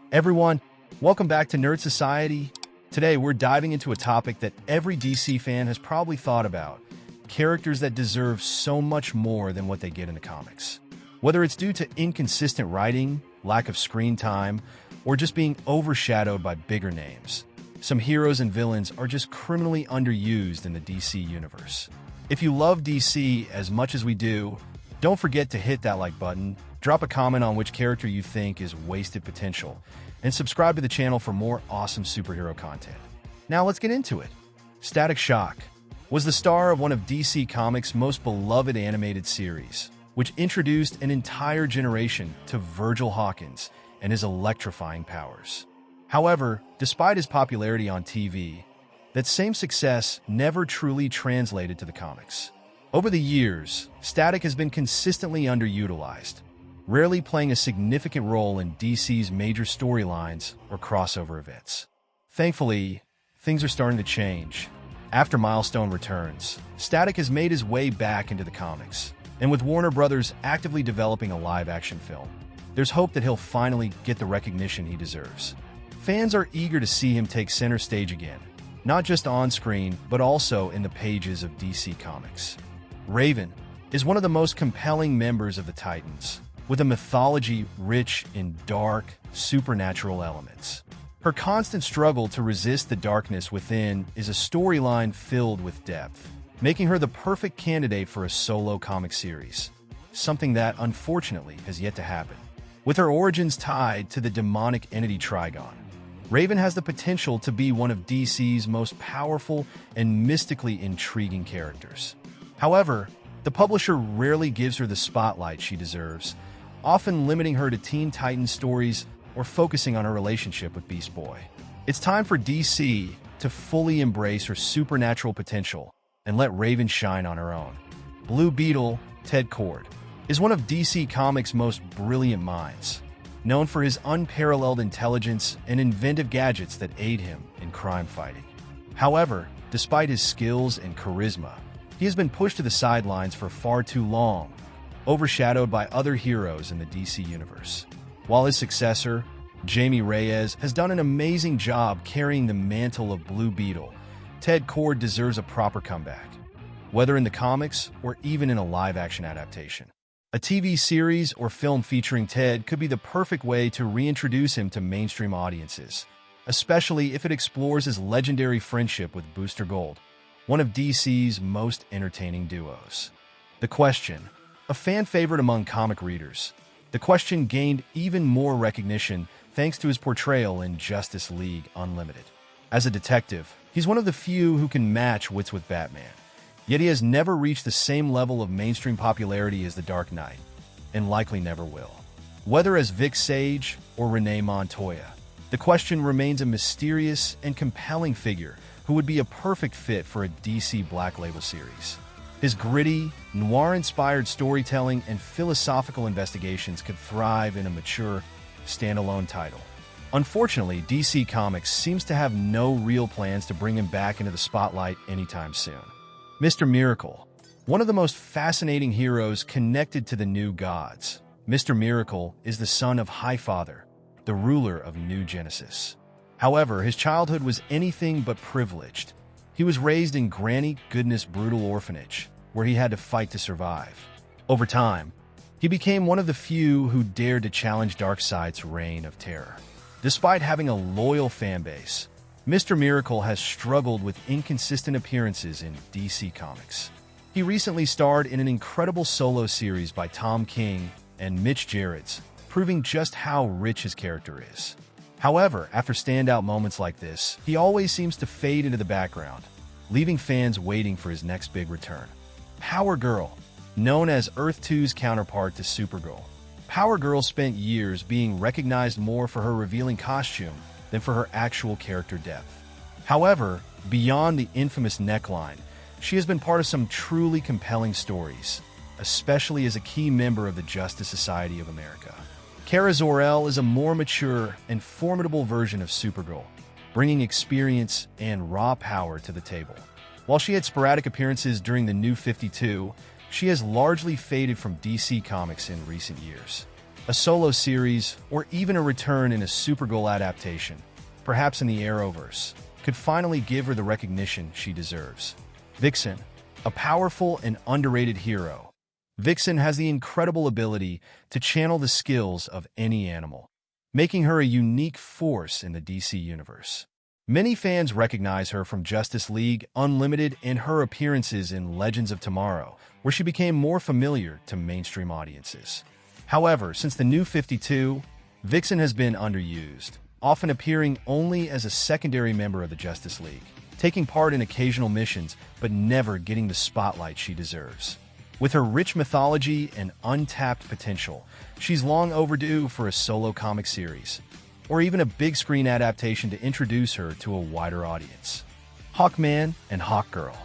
Everyone, welcome back to Nerd Society. Today, we're diving into a topic that every DC fan has probably thought about: characters that deserve so much more than what they get in the comics. Whether it's due to inconsistent writing, lack of screen time, or just being overshadowed by bigger names, some heroes and villains are just criminally underused in the DC universe. If you love DC as much as we do, don't forget to hit that like button, drop a comment on which character you think is wasted potential, and subscribe to the channel for more awesome superhero content. Now let's get into it. Static Shock was the star of one of DC Comics' most beloved animated series, which introduced an entire generation to Virgil Hawkins and his electrifying powers. However, despite his popularity on TV, that same success never truly translated to the comics. Over the years, Static has been consistently underutilized, rarely playing a significant role in DC's major storylines or crossover events. Thankfully, things are starting to change. After Milestone returns, Static has made his way back into the comics, and with Warner Brothers actively developing a live-action film, there's hope that he'll finally get the recognition he deserves. Fans are eager to see him take center stage again, not just on-screen, but also in the pages of DC Comics. Raven is one of the most compelling members of the Titans, with a mythology rich in dark, supernatural elements. Her constant struggle to resist the darkness within is a storyline filled with depth, making her the perfect candidate for a solo comic series, something that, unfortunately, has yet to happen. With her origins tied to the demonic entity Trigon, Raven has the potential to be one of DC's most powerful and mystically intriguing characters. However, the publisher rarely gives her the spotlight she deserves, often limiting her to Teen Titans stories or focusing on her relationship with Beast Boy. It's time for DC to fully embrace her supernatural potential and let Raven shine on her own. Blue Beetle, Ted Kord, is one of DC Comics' most brilliant minds, known for his unparalleled intelligence and inventive gadgets that aid him in crime fighting. However, despite his skills and charisma, he has been pushed to the sidelines for far too long, overshadowed by other heroes in the DC universe. While his successor, Jamie Reyes, has done an amazing job carrying the mantle of Blue Beetle, Ted Kord deserves a proper comeback, whether in the comics or even in a live-action adaptation. A TV series or film featuring Ted could be the perfect way to reintroduce him to mainstream audiences, especially if it explores his legendary friendship with Booster Gold, one of DC's most entertaining duos. The Question, a fan favorite among comic readers, The Question gained even more recognition thanks to his portrayal in Justice League Unlimited. As a detective, he's one of the few who can match wits with Batman, yet he has never reached the same level of mainstream popularity as the Dark Knight, and likely never will. Whether as Vic Sage or Renee Montoya, The Question remains a mysterious and compelling figure who would be a perfect fit for a DC Black Label series. His gritty, noir-inspired storytelling and philosophical investigations could thrive in a mature, standalone title. Unfortunately, DC Comics seems to have no real plans to bring him back into the spotlight anytime soon. Mr. Miracle, one of the most fascinating heroes connected to the New Gods. Mr. Miracle is the son of Highfather, the ruler of New Genesis. However, his childhood was anything but privileged. He was raised in Granny Goodness Brutal Orphanage, where he had to fight to survive. Over time, he became one of the few who dared to challenge Darkseid's reign of terror. Despite having a loyal fan base, Mr. Miracle has struggled with inconsistent appearances in DC Comics. He recently starred in an incredible solo series by Tom King and Mitch Gerads, proving just how rich his character is. However, after standout moments like this, he always seems to fade into the background, leaving fans waiting for his next big return. Power Girl, known as Earth 2's counterpart to Supergirl, Power Girl spent years being recognized more for her revealing costume than for her actual character depth. However, beyond the infamous neckline, she has been part of some truly compelling stories, especially as a key member of the Justice Society of America. Kara Zor-El is a more mature and formidable version of Supergirl, bringing experience and raw power to the table. While she had sporadic appearances during the New 52, she has largely faded from DC Comics in recent years. A solo series, or even a return in a Supergirl adaptation, perhaps in the Arrowverse, could finally give her the recognition she deserves. Vixen, a powerful and underrated hero. Vixen has the incredible ability to channel the skills of any animal, making her a unique force in the DC universe. Many fans recognize her from Justice League Unlimited and her appearances in Legends of Tomorrow, where she became more familiar to mainstream audiences. However, since the New 52, Vixen has been underused, often appearing only as a secondary member of the Justice League, taking part in occasional missions but never getting the spotlight she deserves. With her rich mythology and untapped potential, she's long overdue for a solo comic series, or even a big-screen adaptation to introduce her to a wider audience. Hawkman and Hawkgirl.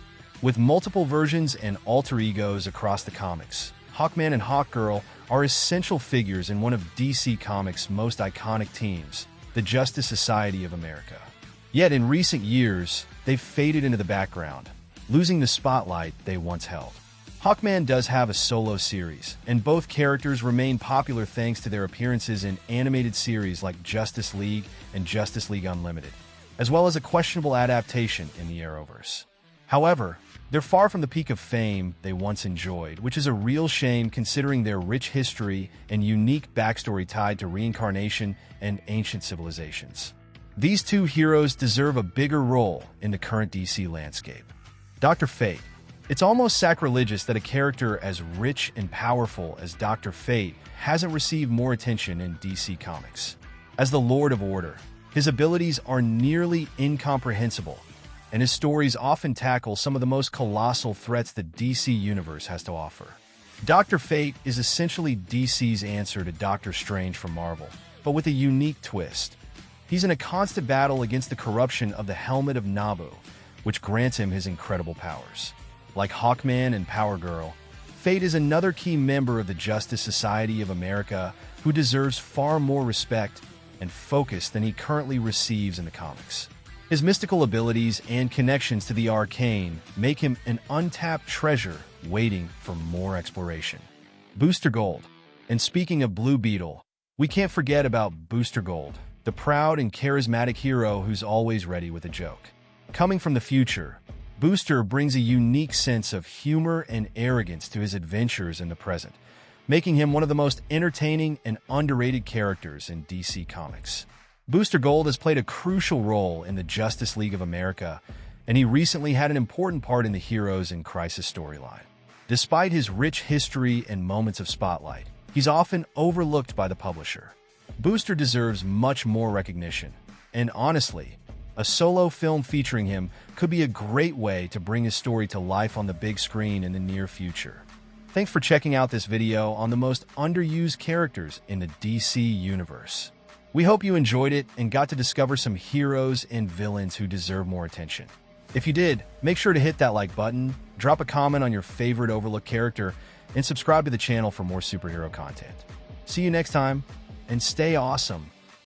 With multiple versions and alter egos across the comics, Hawkman and Hawkgirl are essential figures in one of DC Comics' most iconic teams, the Justice Society of America. Yet in recent years, they've faded into the background, losing the spotlight they once held. Hawkman does have a solo series, and both characters remain popular thanks to their appearances in animated series like Justice League and Justice League Unlimited, as well as a questionable adaptation in the Arrowverse. However, they're far from the peak of fame they once enjoyed, which is a real shame considering their rich history and unique backstory tied to reincarnation and ancient civilizations. These two heroes deserve a bigger role in the current DC landscape. Dr. Fate. It's almost sacrilegious that a character as rich and powerful as Dr. Fate hasn't received more attention in DC Comics. As the Lord of Order, his abilities are nearly incomprehensible, and his stories often tackle some of the most colossal threats the DC Universe has to offer. Dr. Fate is essentially DC's answer to Doctor Strange from Marvel, but with a unique twist. He's in a constant battle against the corruption of the Helmet of Nabu, which grants him his incredible powers. Like Hawkman and Power Girl, Fate is another key member of the Justice Society of America who deserves far more respect and focus than he currently receives in the comics. His mystical abilities and connections to the arcane make him an untapped treasure waiting for more exploration. Booster Gold. And speaking of Blue Beetle, we can't forget about Booster Gold, the proud and charismatic hero who's always ready with a joke. Coming from the future, Booster brings a unique sense of humor and arrogance to his adventures in the present, making him one of the most entertaining and underrated characters in DC Comics. Booster Gold has played a crucial role in the Justice League of America, and he recently had an important part in the Heroes in Crisis storyline. Despite his rich history and moments of spotlight, he's often overlooked by the publisher. Booster deserves much more recognition, and honestly, a solo film featuring him could be a great way to bring his story to life on the big screen in the near future. Thanks for checking out this video on the most underused characters in the DC Universe. We hope you enjoyed it and got to discover some heroes and villains who deserve more attention. If you did, make sure to hit that like button, drop a comment on your favorite overlooked character, and subscribe to the channel for more superhero content. See you next time, and stay awesome.